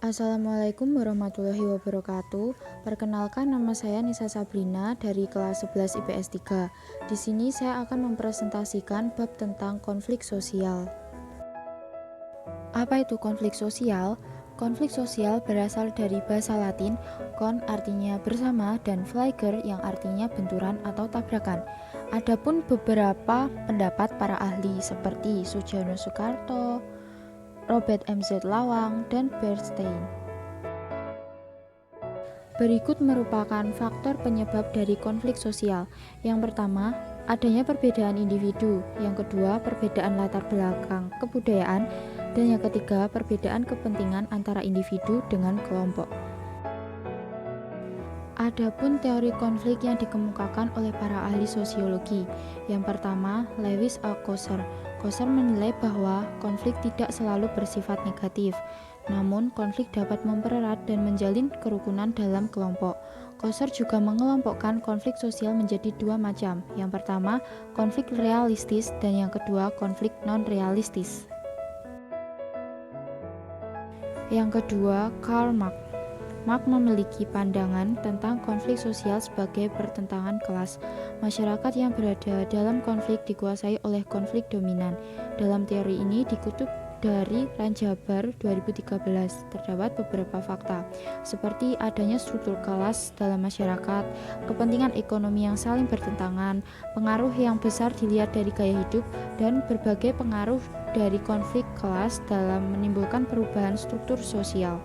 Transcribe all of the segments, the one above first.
Assalamualaikum warahmatullahi wabarakatuh. Perkenalkan, nama saya Nisa Sabrina dari kelas 11 IPS 3. Di sini saya akan mempresentasikan bab tentang konflik sosial. Apa itu konflik sosial? Konflik sosial berasal dari bahasa Latin kon artinya bersama dan flieger yang artinya benturan atau tabrakan. Adapun beberapa pendapat para ahli seperti Sujono Soekarto, Robert M.Z. Lawang, dan Bernstein. Berikut merupakan faktor penyebab dari konflik sosial. Yang pertama, adanya perbedaan individu. Yang kedua, perbedaan latar belakang kebudayaan. Dan yang ketiga, perbedaan kepentingan antara individu dengan kelompok. Adapun teori konflik yang dikemukakan oleh para ahli sosiologi. Yang pertama, Lewis Althusser. Althusser menilai bahwa konflik tidak selalu bersifat negatif, namun konflik dapat mempererat dan menjalin kerukunan dalam kelompok. Althusser juga mengelompokkan konflik sosial menjadi dua macam. Yang pertama, konflik realistis, dan yang kedua, konflik non-realistis. Yang kedua, Karl Marx. Marx memiliki pandangan tentang konflik sosial sebagai pertentangan kelas. Masyarakat yang berada dalam konflik dikuasai oleh konflik dominan. Dalam teori ini dikutip dari Ranjabar 2013, terdapat beberapa fakta, seperti adanya struktur kelas dalam masyarakat, kepentingan ekonomi yang saling bertentangan, pengaruh yang besar dilihat dari gaya hidup, dan berbagai pengaruh dari konflik kelas dalam menimbulkan perubahan struktur sosial.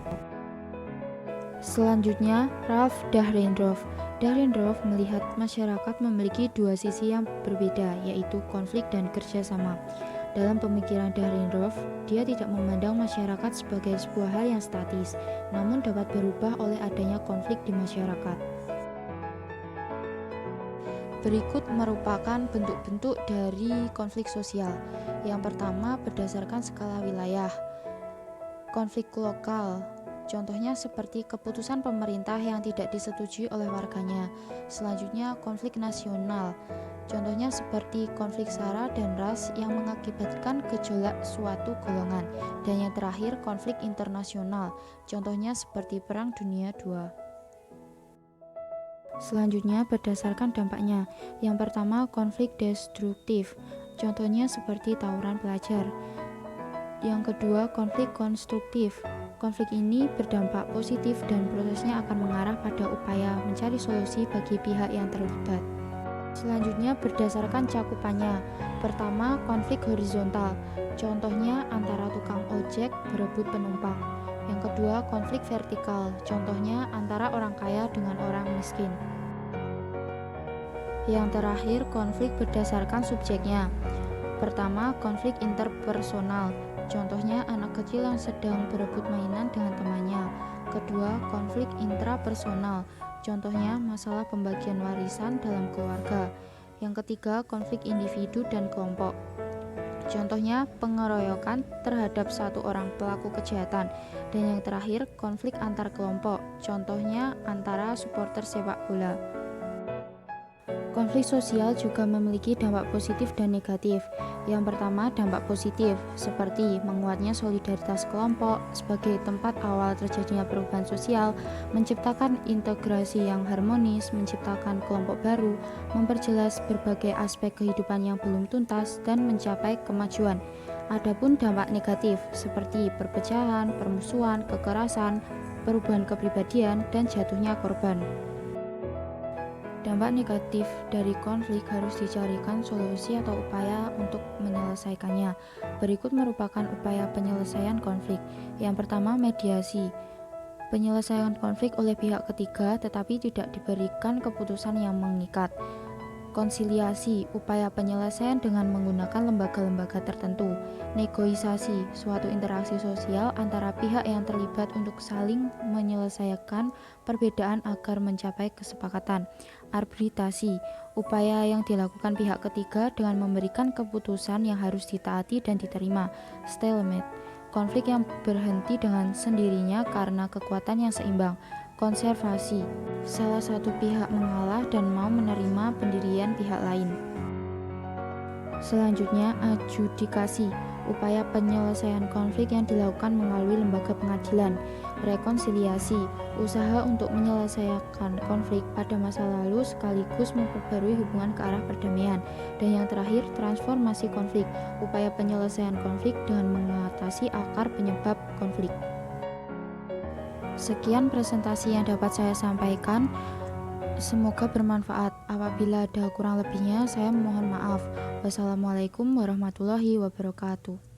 Selanjutnya, Ralph Dahrendorf. Dahrendorf melihat masyarakat memiliki dua sisi yang berbeda, yaitu konflik dan kerjasama. Dalam pemikiran Dahrendorf, dia tidak memandang masyarakat sebagai sebuah hal yang statis, namun dapat berubah oleh adanya konflik di masyarakat. Berikut merupakan bentuk-bentuk dari konflik sosial. Yang pertama, berdasarkan skala wilayah. Konflik lokal. Contohnya seperti keputusan pemerintah yang tidak disetujui oleh warganya. Selanjutnya, konflik nasional. Contohnya seperti konflik SARA dan ras yang mengakibatkan gejolak suatu golongan. Dan yang terakhir, konflik internasional. Contohnya seperti Perang Dunia II. Selanjutnya, berdasarkan dampaknya. Yang pertama, konflik destruktif. Contohnya seperti tawuran pelajar. Yang kedua, konflik konstruktif. Konflik ini berdampak positif dan prosesnya akan mengarah pada upaya mencari solusi bagi pihak yang terlibat. Selanjutnya, berdasarkan cakupannya. Pertama, konflik horizontal. Contohnya antara tukang ojek berebut penumpang. Yang kedua, konflik vertikal. Contohnya antara orang kaya dengan orang miskin. Yang terakhir, konflik berdasarkan subjeknya. Pertama, konflik interpersonal. Contohnya anak kecil yang sedang berebut mainan dengan temannya. Kedua, konflik intrapersonal. Contohnya masalah pembagian warisan dalam keluarga. Yang ketiga, konflik individu dan kelompok. Contohnya pengeroyokan terhadap satu orang pelaku kejahatan. Dan yang terakhir, konflik antar kelompok. Contohnya antara supporter sepak bola. Konflik sosial juga memiliki dampak positif dan negatif. Yang pertama, dampak positif, seperti menguatnya solidaritas kelompok sebagai tempat awal terjadinya perubahan sosial, menciptakan integrasi yang harmonis, menciptakan kelompok baru, memperjelas berbagai aspek kehidupan yang belum tuntas, dan mencapai kemajuan. Adapun dampak negatif, seperti perpecahan, permusuhan, kekerasan, perubahan kepribadian, dan jatuhnya korban. Dampak negatif dari konflik harus dicarikan solusi atau upaya untuk menyelesaikannya. Berikut merupakan upaya penyelesaian konflik. Yang pertama, mediasi. Penyelesaian konflik oleh pihak ketiga tetapi tidak diberikan keputusan yang mengikat. Konsiliasi, upaya penyelesaian dengan menggunakan lembaga-lembaga tertentu. Negosiasi, suatu interaksi sosial antara pihak yang terlibat untuk saling menyelesaikan perbedaan agar mencapai kesepakatan. Arbitrasi, upaya yang dilakukan pihak ketiga dengan memberikan keputusan yang harus ditaati dan diterima. Stalemate, konflik yang berhenti dengan sendirinya karena kekuatan yang seimbang. Konservasi, salah satu pihak mengalah dan mau menerima pendirian pihak lain. Selanjutnya, adjudikasi, upaya penyelesaian konflik yang dilakukan melalui lembaga pengadilan. Rekonsiliasi, usaha untuk menyelesaikan konflik pada masa lalu sekaligus memperbarui hubungan ke arah perdamaian. Dan yang terakhir, transformasi konflik, upaya penyelesaian konflik dengan mengatasi akar penyebab konflik. Sekian presentasi yang dapat saya sampaikan. Semoga bermanfaat. Apabila ada kurang lebihnya, saya mohon maaf. Wassalamualaikum warahmatullahi wabarakatuh.